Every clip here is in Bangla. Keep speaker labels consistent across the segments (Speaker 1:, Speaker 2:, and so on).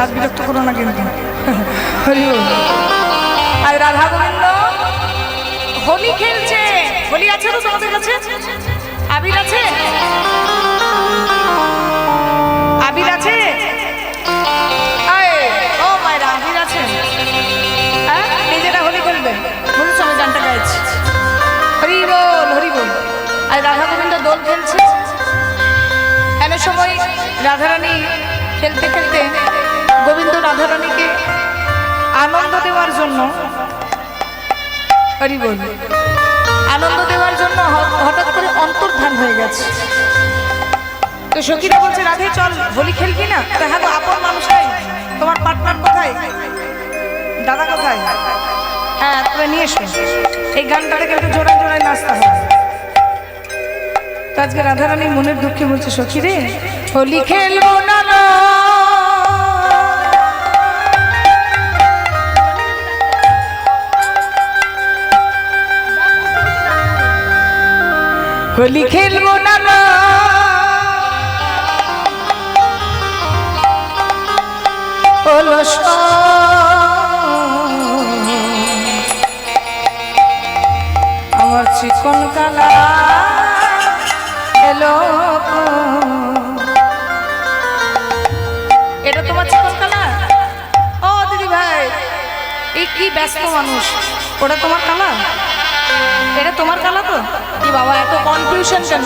Speaker 1: আর বিরক্ত করো না কিন্তু। হরি বল। আর রাধা গোবিন্দ হোলি খেলছে। হোলি আছে তো তোমাদের কাছে? আবির আছে? আবির আছে? ও মায়েরা আবির আছে? হ্যাঁ, নিজেরা হোলি খেলবে বুঝেছো? আমি গানটা গাইছি। হরি বল হরি বল। আর রাধা গোবিন্দ দোল খেলছে। এমন সময় রাধারানী খেলতে খেলতে গোবিন্দ রাধারানীকে আনন্দ দেওয়ার জন্য, হরি বল, আনন্দ দেওয়ার জন্য হঠাৎ করে অন্তর্ধান হয়ে গেছে। তো সখীরা বলছে রাধে চল হোলি খেলবি না? দেখা তো আপন মানুষ নাই, তোমার পার্টনার কোথায়, দাদা কোথায়? হ্যাঁ তুমি নিয়ে এসো। এই গানটাকে কিন্তু জোড়ায় জোড়ায় নাচতে হবে। আজকে রাধারানী মনের দুঃখে বলছে সখী রে হোলি খেলবো না, হোলি খেলবো না, আমার চিকন কালা এলো। এটা তোমার চিকন কালা? ও দিদি ভাই এই কি ব্যস্ত মানুষ, ওটা তোমার কালা? এটা তোমার কালা তো? কি বাবা এত কনফিউশন কেন?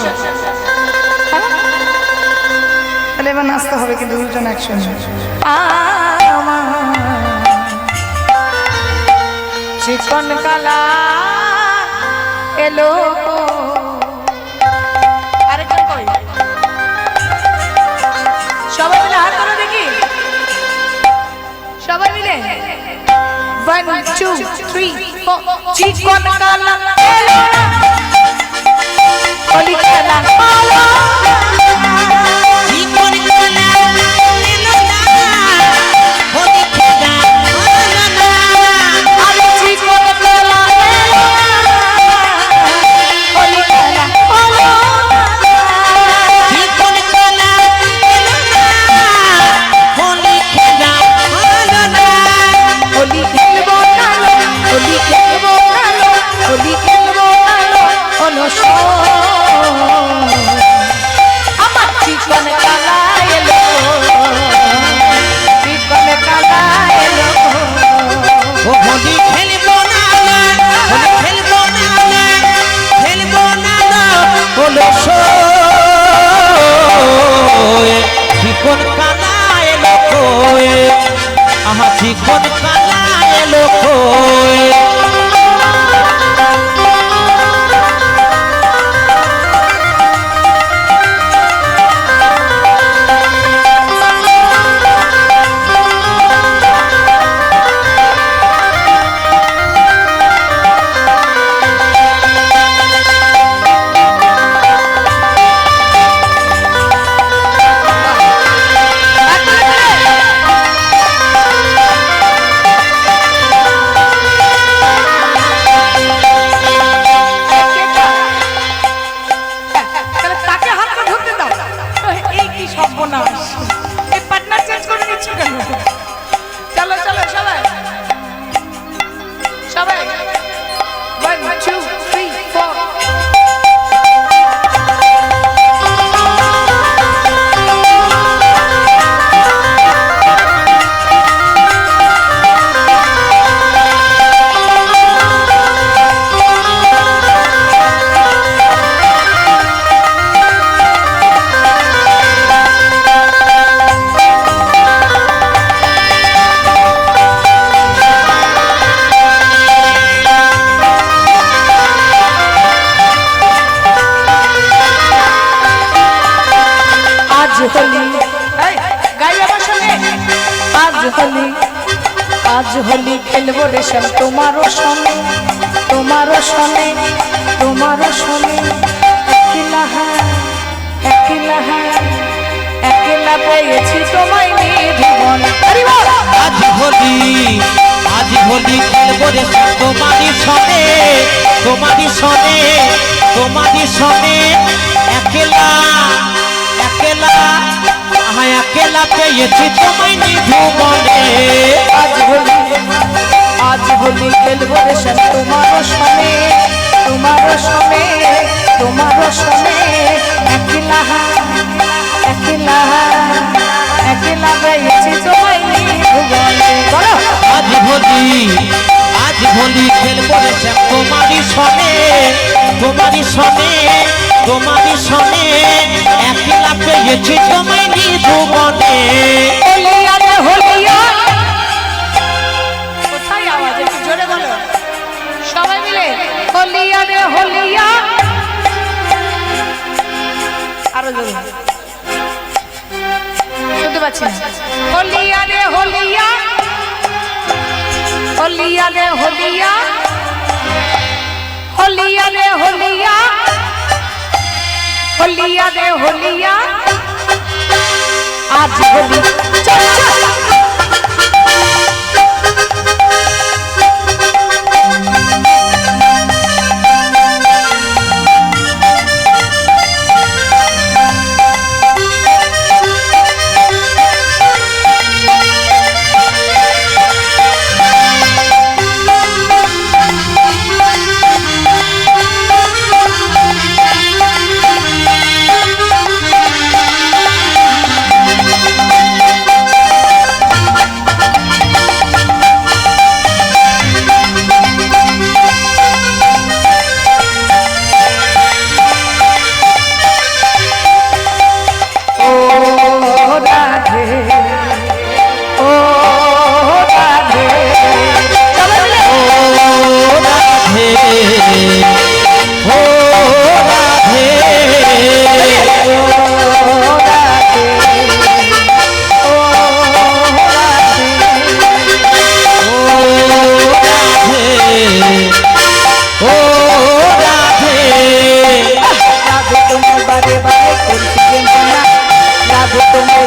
Speaker 1: তাহলে এবার নাচতে হবে কিন্তু দুজন একসঙ্গে। চিকন কালা এলো। আরেকজন কই? সবাই মিলে হাত ধরে দেখি, সবাই মিলে 1 2 3 4। চিকন কালা এলো হোলি খেলা হলো।
Speaker 2: চিকন কালা এলো কই। आज होली खेलबो रेशम तुम्हारो सोने तुम्हारो सोने तुम्हारो सोने अकेला है अकेला पेয়েছি তোমায় নিয়ে জীবন। आज होली खेलबो रेशम तुम्हारी सोने तुम्हारी सोने तुम्हारी सोने अकेला अकेला अकेला पेয়েছি তোমায় নিয়ে জীবন। পেয়েছি তোমায় নিধুবনে। বলো
Speaker 3: আজ হোলি খেলবো রে শ্যাম তোমারই সনে, তোমারই সনে, তোমারই সনে, একলা পেয়েছি তোমায় নিধুবনে।
Speaker 2: হোলিয়া রে হোলিয়া,
Speaker 1: কোথায় আওয়াজ একটু জোরে বলো সবাই মিলে।
Speaker 2: হোলিয়া রে হোলিয়া,
Speaker 1: আরো জোরে শুনতে পাচ্ছি না।
Speaker 2: হোলিয়া রে হোলিয়া, হোলিয়া রে হোলিয়া, হোলিয়া রে হোলিয়া, হোলিয়া রে হোলিয়া, আজ হোলি চল চল।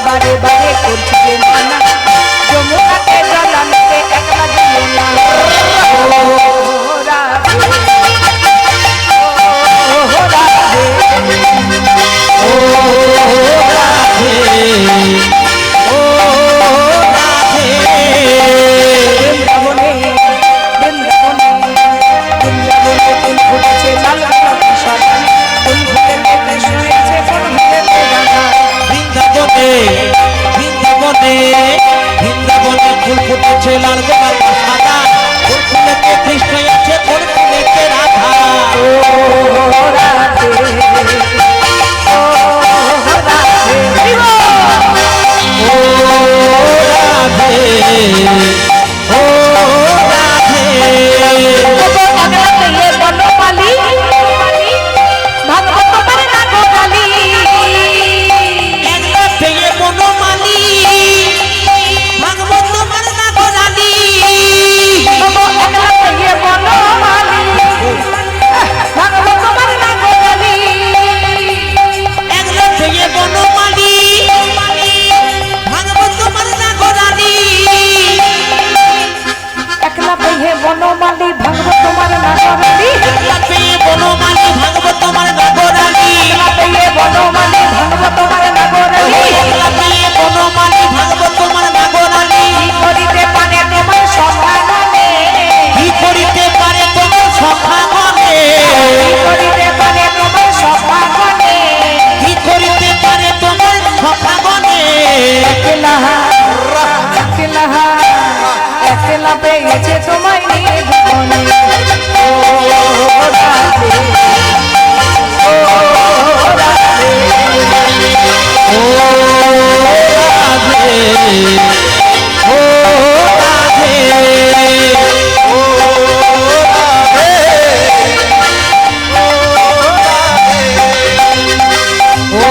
Speaker 2: বারে বারে করছি যে মানা, যমুনাকে জল আনতে একলা যমুনা। ও রাধে, ও রাধে,
Speaker 3: ও রাধে, ও রাধে,
Speaker 2: বৃন্দাবনে বৃন্দাবনে বৃন্দাবনে ফুল ফুটেছে লাল গোলাপি সাদা, ফুল ফুটেছে কৃষ্ণ এসেছে, ফুল ফুটেছে রাধা।
Speaker 3: বৃন্দাবনে বৃন্দাবনে বৃন্দাবনে ফুল ফুটেছে লাল গোলাপ সাদা, ফুল ফুলেতে কৃষ্ণ আছে, ফুল ফুলেতে রাধা।
Speaker 2: ও রাধে, ও রাধে,
Speaker 3: ও রাধে, ও রাধে,
Speaker 2: বনমালী ভাগবত তোমার না গোপালী,
Speaker 3: একলা পেয়ে বনমালী ভাগবত তোমার না গোরালি।
Speaker 2: একলা পেয়ে বনমালী ভাগবত তোমার না গোপালী,
Speaker 3: একলা পেয়ে বনমালী ভাগবত তোমার না গোরালি।
Speaker 2: একলা পেয়ে বনমালী ভাগবত তোমার না গোপালী,
Speaker 3: একলা পেয়ে বনমালী ভাগবত তোমার না গোরালি।
Speaker 2: একলা পেয়ে বনমালী ভাগবত তোমার না গোপালী,
Speaker 3: একলা পেয়ে বনমালী ভাগবত তোমার না গোরালি।
Speaker 2: কি করিতে পারে তোমার সন্ধানে,
Speaker 3: কি করিতে পারে তোমার সখাগণে,
Speaker 2: কি করিতে পারে তোমার সন্ধানে,
Speaker 3: কি করিতে পারে তোমার সখাগণে।
Speaker 2: একলা একলা একলা পেয়েছে তোমায় নিধুবনে। ও রাধে, ও রাধে,
Speaker 3: ও রাধে, ও রাধে, ও রাধে, ও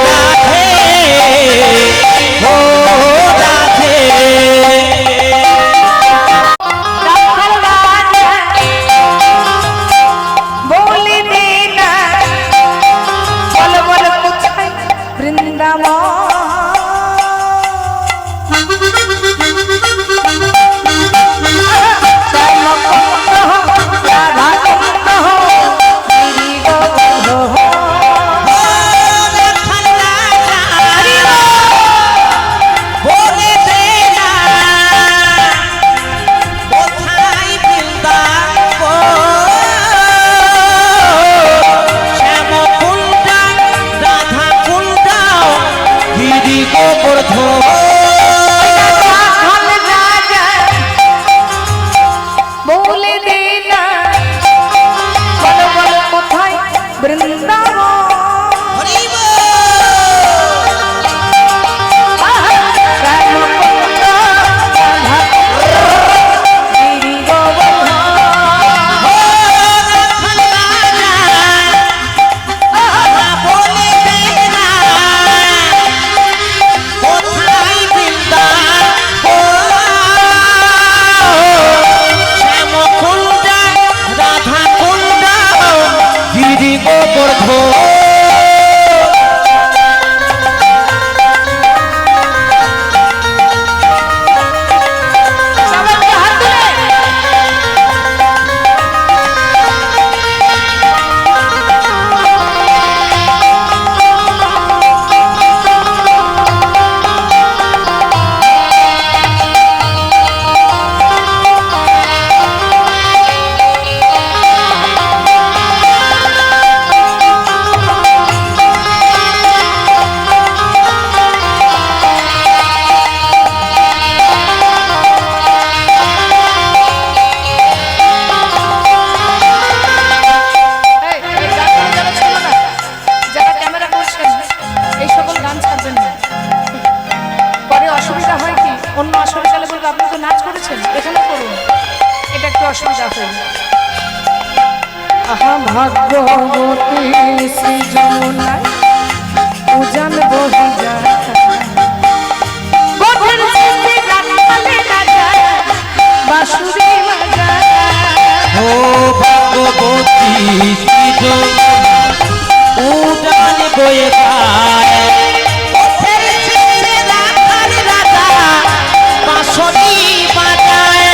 Speaker 3: রাধে, ও রাধে।
Speaker 2: রাখাল রাজা বলে দে না, বল বল কোথায় বৃন্দাবন,
Speaker 1: অন্য আসরে গেলে বলবো আপনি তো নাচ করেছেন, এখানে করুন, এটা একটু অসুবিধা হয়ে
Speaker 2: আহা ভাগ্যবতী শ্রী যমুনা উজান বহি যায় বাঁশুরি বাজায়
Speaker 3: ও ভগবতী শ্রী যমুনা উজান বয়ে যায় পথের শেষে রাখাল রাজা বাঁশরি বাজায়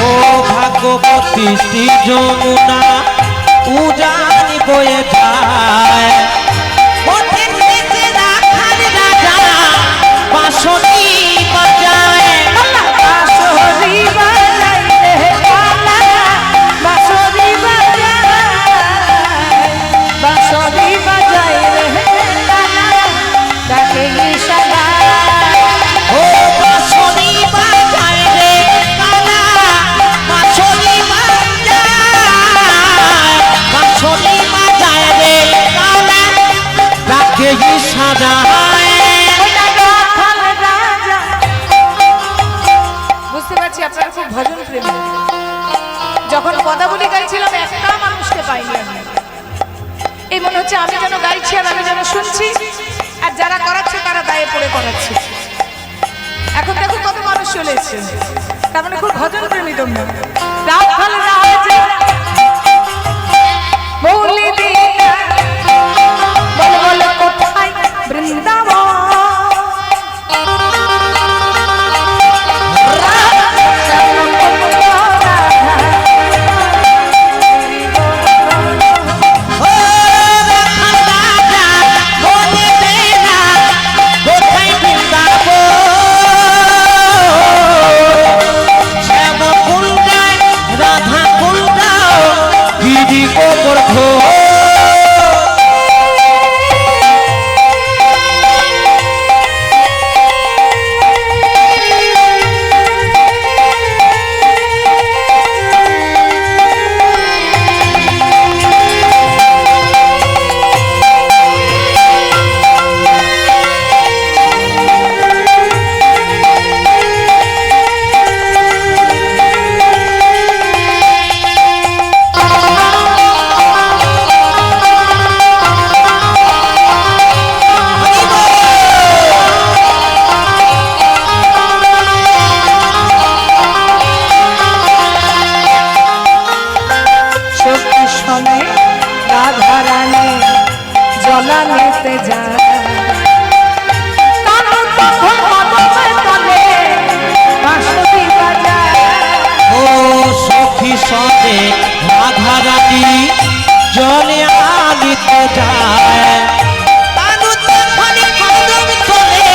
Speaker 3: ও ভাগবতী শ্রী যমুনা উজান বয়ে যায় পথের শেষে রাখাল রাজা বাঁশরি বাজায় ও বাঁশরি বাজায় রে কালা বাঁশরি বাজায় বাঁশরি বাজায় রে কালা ডাকে সাজায়
Speaker 1: বুঝতে পারছি আপনারা খুব ভজন প্রেমী। যখন পদাবলী গাইছিলাম একটা মানুষকে পাইনি আমি, এই মনে হচ্ছে আমি যেন গাইছি আর আমি যেন শুনছি, আর যারা করাচ্ছে তারা দায়ে পড়ে করাচ্ছে। এখন দেখো কত মানুষ চলে এসছে, তার মানে খুব ভজন প্রেমী তোমরা। রাখাল রাজা বলি দিনা বল বল কোথায় বৃন্দাবন,
Speaker 3: ও রাখাল রাজা বলে দে না কোথায় বৃন্দাবন শ্যাম কুণ্ডায় রাধা কুণ্ডাও গিরি গোবর্ধন
Speaker 2: রাধারানী জলা নিতে যায় বাঁশুরি বাজায়
Speaker 3: ও সখী সবে রাধা রানী জলে আলিতে যায় তানু তখন কদম তোলে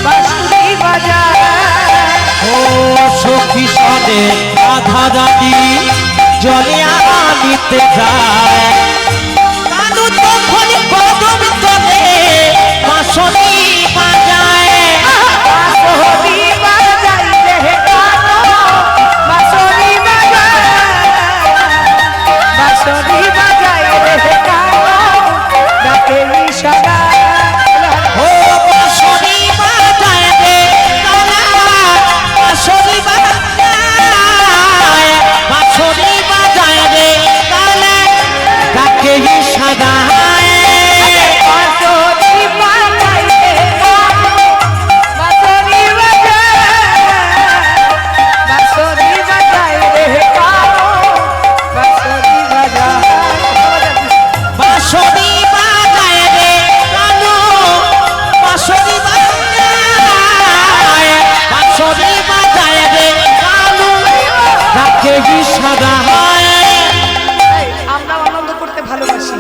Speaker 3: বাঁশরি বাজায় ও সখী সবে রাধা রানী জলে আলিতে যায় তানু তখন কদম তোলে বাঁশরি বাজায় ও বাঁশরি বাজায় রে কালা বাঁশরি বাজায় বাঁশরি বাজায় রে কালা ডাকে সাজায় বাঁশরি বাজায় রে কালু বাঁশরি বাজায় বাঁশরি বাজায় রে কালু ডাকে সাজায়
Speaker 1: আমরা আনন্দ করতে ভালোবাসি,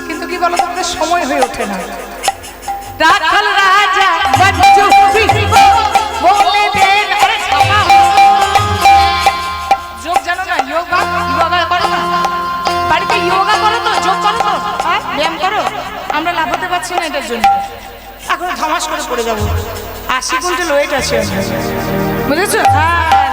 Speaker 1: কিন্তু কি বলো তোমাদের সময় হয়ে ওঠে না। রাখাল রাজা বলে দেন এটার জন্য, এখন ধমাস করে পড়ে যাবো। 80 কুইন্টাল ওয়েট আছে, বুঝেছো? হ্যাঁ